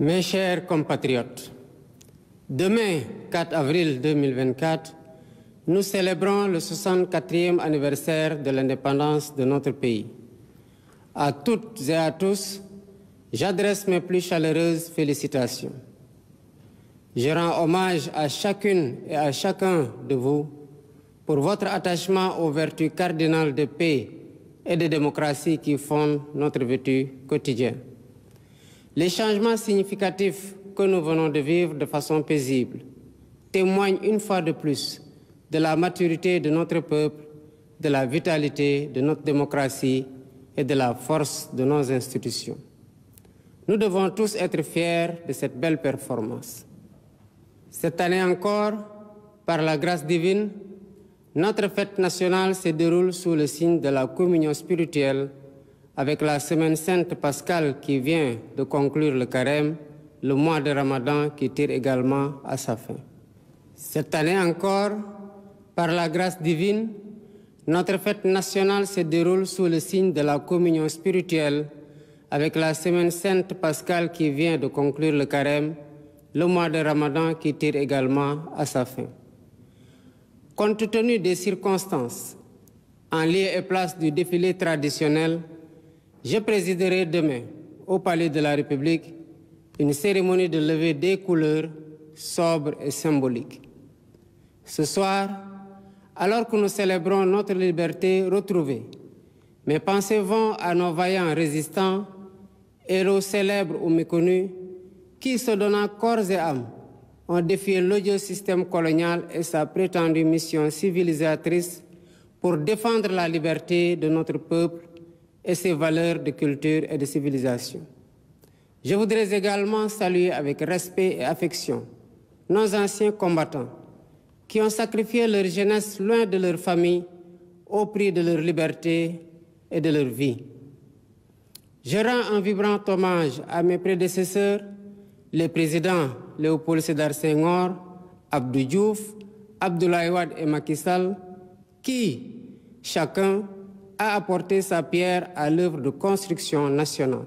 Mes chers compatriotes, demain, 4 avril 2024, nous célébrons le 64e anniversaire de l'indépendance de notre pays. À toutes et à tous, j'adresse mes plus chaleureuses félicitations. Je rends hommage à chacune et à chacun de vous pour votre attachement aux vertus cardinales de paix et de démocratie qui fondent notre vécu quotidien. Les changements significatifs que nous venons de vivre de façon paisible témoignent une fois de plus de la maturité de notre peuple, de la vitalité de notre démocratie et de la force de nos institutions. Nous devons tous être fiers de cette belle performance. Cette année encore, par la grâce divine, notre fête nationale se déroule sous le signe de la communion spirituelle avec la semaine sainte pascale qui vient de conclure le carême, le mois de Ramadan qui tire également à sa fin. Cette année encore, par la grâce divine, notre fête nationale se déroule sous le signe de la communion spirituelle avec la semaine sainte pascale qui vient de conclure le carême, le mois de Ramadan qui tire également à sa fin. Compte tenu des circonstances, en lieu et place du défilé traditionnel, je présiderai demain, au Palais de la République, une cérémonie de levée des couleurs sobre et symbolique. Ce soir, alors que nous célébrons notre liberté retrouvée, mes pensées vont à nos vaillants résistants, héros célèbres ou méconnus, qui, se donnant corps et âme, ont défié l'odieux système colonial et sa prétendue mission civilisatrice pour défendre la liberté de notre peuple et ses valeurs de culture et de civilisation. Je voudrais également saluer avec respect et affection nos anciens combattants qui ont sacrifié leur jeunesse loin de leur famille au prix de leur liberté et de leur vie. Je rends un vibrant hommage à mes prédécesseurs, les présidents Léopold Sédar Senghor, Abdou Diouf, Abdoulaye Wade et Macky Sall, qui, chacun, a apporté sa pierre à l'œuvre de construction nationale.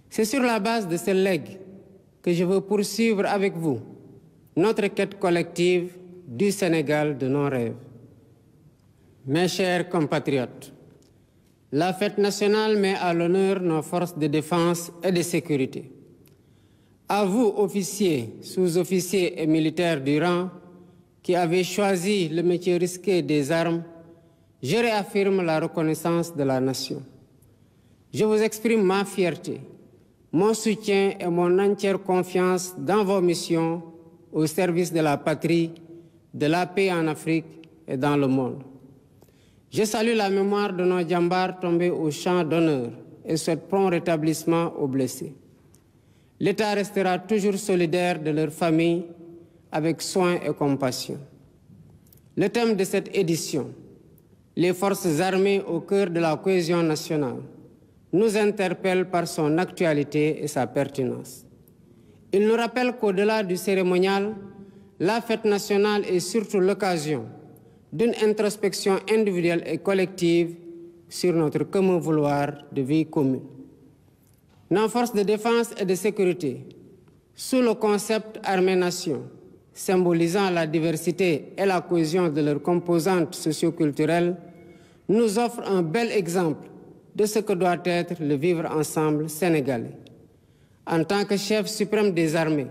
C'est sur la base de ce legs que je veux poursuivre avec vous notre quête collective du Sénégal de nos rêves. Mes chers compatriotes, la fête nationale met à l'honneur nos forces de défense et de sécurité. À vous, officiers, sous-officiers et militaires du rang, qui avez choisi le métier risqué des armes, je réaffirme la reconnaissance de la nation. Je vous exprime ma fierté, mon soutien et mon entière confiance dans vos missions au service de la patrie, de la paix en Afrique et dans le monde. Je salue la mémoire de nos djambars tombés au champ d'honneur et souhaite prompt rétablissement aux blessés. L'État restera toujours solidaire de leurs familles avec soin et compassion. Le thème de cette édition, les forces armées au cœur de la cohésion nationale, nous interpelle par son actualité et sa pertinence. Il nous rappelle qu'au-delà du cérémonial, la fête nationale est surtout l'occasion d'une introspection individuelle et collective sur notre commun vouloir de vie commune. Nos forces de défense et de sécurité, sous le concept armée-nation, symbolisant la diversité et la cohésion de leurs composantes socioculturelles, nous offrent un bel exemple de ce que doit être le vivre ensemble sénégalais. En tant que chef suprême des armées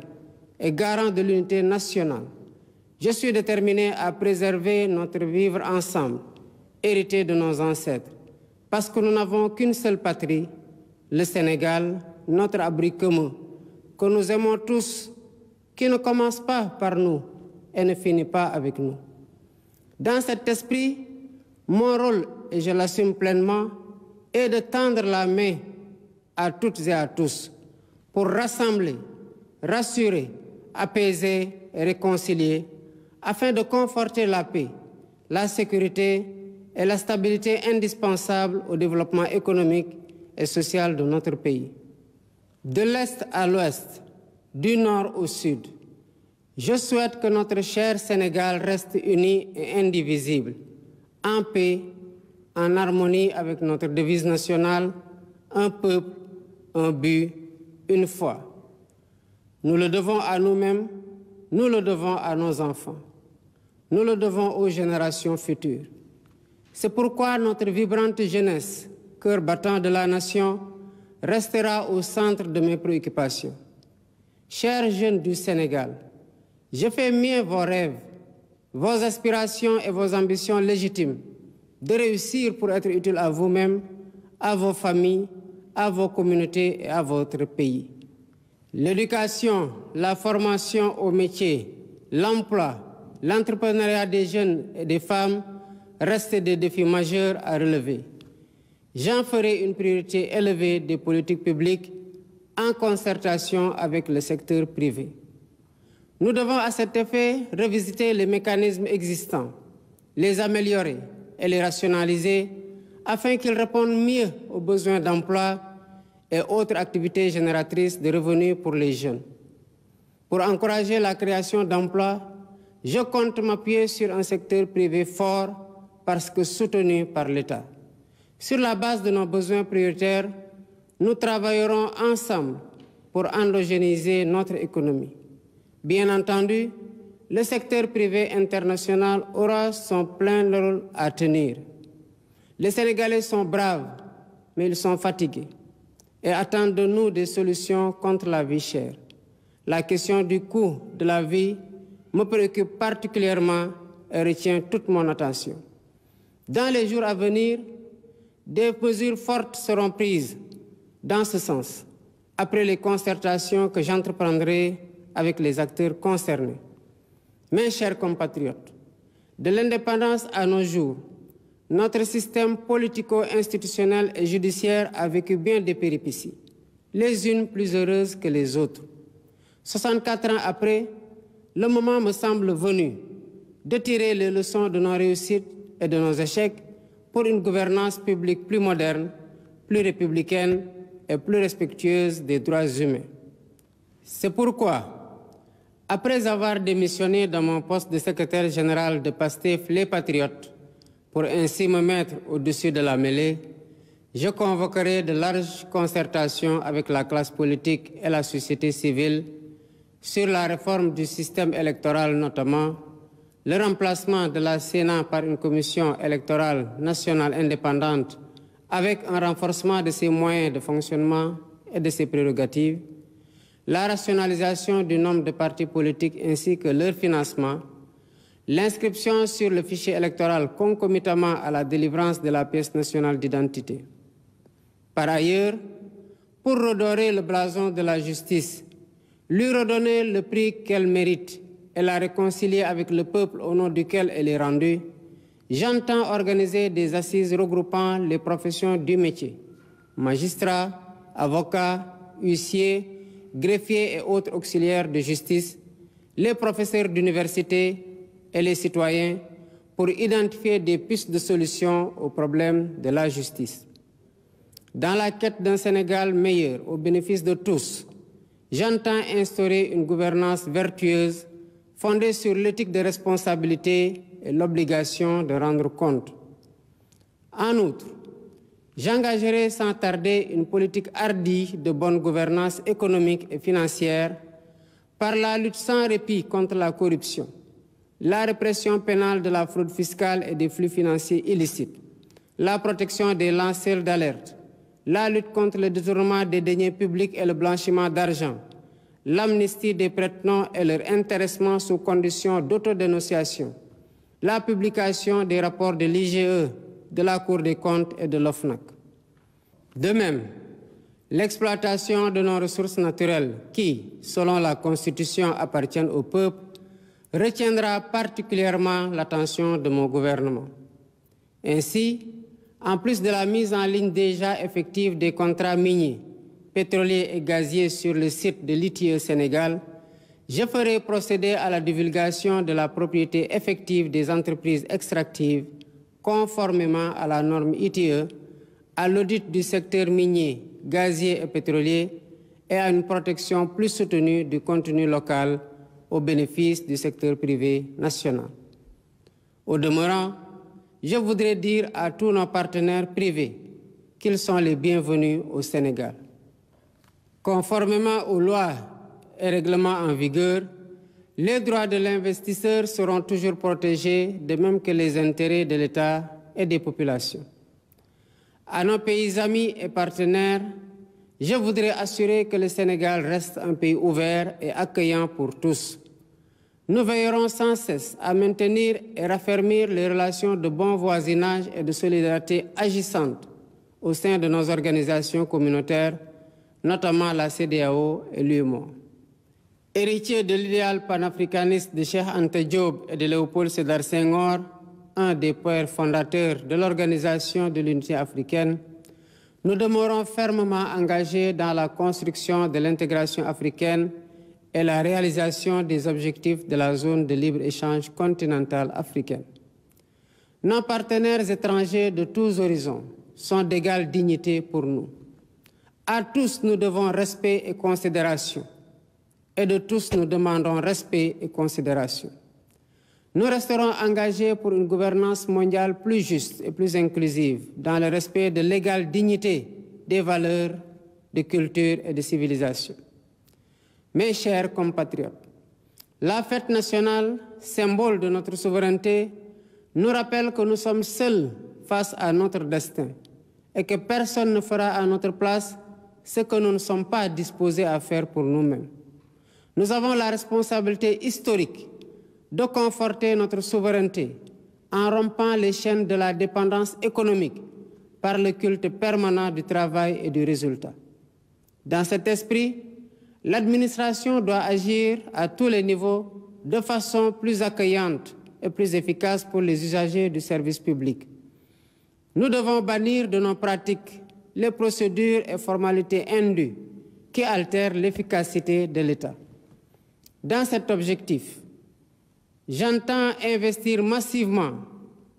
et garant de l'unité nationale, je suis déterminé à préserver notre vivre ensemble, hérité de nos ancêtres, parce que nous n'avons qu'une seule patrie, le Sénégal, notre abri commun, que nous aimons tous, qui ne commence pas par nous et ne finit pas avec nous. Dans cet esprit, mon rôle, et je l'assume pleinement, est de tendre la main à toutes et à tous pour rassembler, rassurer, apaiser et réconcilier afin de conforter la paix, la sécurité et la stabilité indispensables au développement économique et social de notre pays. De l'Est à l'Ouest, du Nord au Sud, je souhaite que notre cher Sénégal reste uni et indivisible, en paix, en harmonie avec notre devise nationale, un peuple, un but, une foi. Nous le devons à nous-mêmes, nous le devons à nos enfants, nous le devons aux générations futures. C'est pourquoi notre vibrante jeunesse, cœur battant de la nation, restera au centre de mes préoccupations. Chers jeunes du Sénégal, je fais mien vos rêves, vos aspirations et vos ambitions légitimes de réussir pour être utile à vous-même, à vos familles, à vos communautés et à votre pays. L'éducation, la formation au métier, l'emploi, l'entrepreneuriat des jeunes et des femmes restent des défis majeurs à relever. J'en ferai une priorité élevée des politiques publiques en concertation avec le secteur privé. Nous devons à cet effet revisiter les mécanismes existants, les améliorer et les rationaliser afin qu'ils répondent mieux aux besoins d'emploi et autres activités génératrices de revenus pour les jeunes. Pour encourager la création d'emplois, je compte m'appuyer sur un secteur privé fort parce que soutenu par l'État. Sur la base de nos besoins prioritaires, nous travaillerons ensemble pour endogénéiser notre économie. Bien entendu, le secteur privé international aura son plein rôle à tenir. Les Sénégalais sont braves, mais ils sont fatigués et attendent de nous des solutions contre la vie chère. La question du coût de la vie me préoccupe particulièrement et retient toute mon attention. Dans les jours à venir, des mesures fortes seront prises dans ce sens, après les concertations que j'entreprendrai avec les acteurs concernés. Mes chers compatriotes, de l'indépendance à nos jours, notre système politico-institutionnel et judiciaire a vécu bien des péripéties, les unes plus heureuses que les autres. 64 ans après, le moment me semble venu de tirer les leçons de nos réussites et de nos échecs pour une gouvernance publique plus moderne, plus républicaine et plus respectueuse des droits humains. C'est pourquoi, après avoir démissionné de mon poste de secrétaire général de PASTEF Les Patriotes, pour ainsi me mettre au-dessus de la mêlée, je convoquerai de larges concertations avec la classe politique et la société civile sur la réforme du système électoral notamment, le remplacement de la Sénat par une commission électorale nationale indépendante avec un renforcement de ses moyens de fonctionnement et de ses prérogatives, la rationalisation du nombre de partis politiques ainsi que leur financement, l'inscription sur le fichier électoral concomitamment à la délivrance de la pièce nationale d'identité. Par ailleurs, pour redorer le blason de la justice, lui redonner le prix qu'elle mérite et la réconcilier avec le peuple au nom duquel elle est rendue, j'entends organiser des assises regroupant les professions du métier, magistrats, avocats, huissiers, greffiers et autres auxiliaires de justice, les professeurs d'université et les citoyens pour identifier des pistes de solutions aux problèmes de la justice. Dans la quête d'un Sénégal meilleur au bénéfice de tous, j'entends instaurer une gouvernance vertueuse fondée sur l'éthique de responsabilité et l'obligation de rendre compte. En outre, j'engagerai sans tarder une politique hardie de bonne gouvernance économique et financière par la lutte sans répit contre la corruption, la répression pénale de la fraude fiscale et des flux financiers illicites, la protection des lanceurs d'alerte, la lutte contre le détournement des deniers publics et le blanchiment d'argent, l'amnistie des prête-noms et leur intéressement sous condition d'autodénonciation, la publication des rapports de l'IGE, de la Cour des comptes et de l'OFNAC. De même, l'exploitation de nos ressources naturelles qui, selon la Constitution, appartiennent au peuple, retiendra particulièrement l'attention de mon gouvernement. Ainsi, en plus de la mise en ligne déjà effective des contrats miniers, pétroliers et gaziers sur le site de l'ITIE Sénégal, je ferai procéder à la divulgation de la propriété effective des entreprises extractives conformément à la norme ITIE, à l'audit du secteur minier, gazier et pétrolier et à une protection plus soutenue du contenu local au bénéfice du secteur privé national. Au demeurant, je voudrais dire à tous nos partenaires privés qu'ils sont les bienvenus au Sénégal. Conformément aux lois et règlements en vigueur, les droits de l'investisseur seront toujours protégés, de même que les intérêts de l'État et des populations. À nos pays amis et partenaires, je voudrais assurer que le Sénégal reste un pays ouvert et accueillant pour tous. Nous veillerons sans cesse à maintenir et raffermir les relations de bon voisinage et de solidarité agissantes au sein de nos organisations communautaires, notamment la CEDEAO et l'UEMOA. Héritier de l'idéal panafricaniste de Cheikh Anta Diop et de Léopold Sédar Senghor, un des pères fondateurs de l'Organisation de l'Unité africaine, nous demeurons fermement engagés dans la construction de l'intégration africaine et la réalisation des objectifs de la zone de libre-échange continentale africaine. Nos partenaires étrangers de tous horizons sont d'égale dignité pour nous. À tous, nous devons respect et considération. Et de tous, nous demandons respect et considération. Nous resterons engagés pour une gouvernance mondiale plus juste et plus inclusive, dans le respect de l'égale dignité des valeurs, de culture et de civilisation. Mes chers compatriotes, la fête nationale, symbole de notre souveraineté, nous rappelle que nous sommes seuls face à notre destin et que personne ne fera à notre place ce que nous ne sommes pas disposés à faire pour nous-mêmes. Nous avons la responsabilité historique de conforter notre souveraineté en rompant les chaînes de la dépendance économique par le culte permanent du travail et du résultat. Dans cet esprit, l'administration doit agir à tous les niveaux de façon plus accueillante et plus efficace pour les usagers du service public. Nous devons bannir de nos pratiques les procédures et formalités indues qui altèrent l'efficacité de l'État. Dans cet objectif, j'entends investir massivement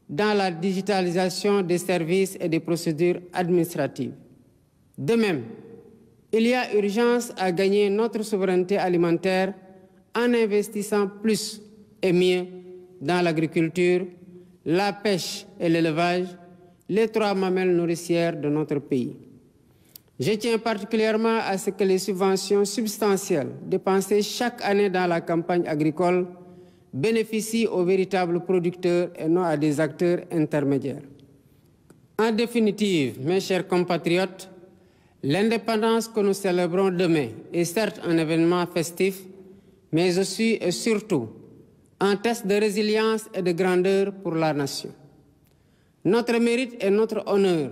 dans la digitalisation des services et des procédures administratives. De même, il y a urgence à gagner notre souveraineté alimentaire en investissant plus et mieux dans l'agriculture, la pêche et l'élevage, les trois mamelles nourricières de notre pays. Je tiens particulièrement à ce que les subventions substantielles dépensées chaque année dans la campagne agricole bénéficient aux véritables producteurs et non à des acteurs intermédiaires. En définitive, mes chers compatriotes, l'indépendance que nous célébrons demain est certes un événement festif, mais aussi et surtout un test de résilience et de grandeur pour la nation. Notre mérite et notre honneur,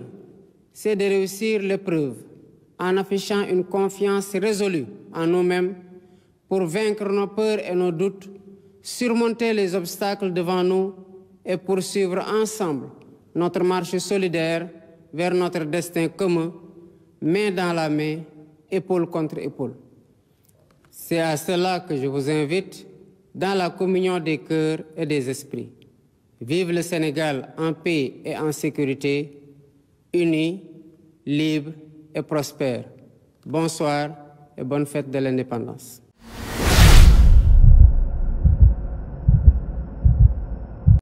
c'est de réussir l'épreuve en affichant une confiance résolue en nous-mêmes pour vaincre nos peurs et nos doutes, surmonter les obstacles devant nous et poursuivre ensemble notre marche solidaire vers notre destin commun, main dans la main, épaule contre épaule. C'est à cela que je vous invite dans la communion des cœurs et des esprits. Vive le Sénégal en paix et en sécurité, unis, libres et prospères. Bonsoir et bonne fête de l'indépendance.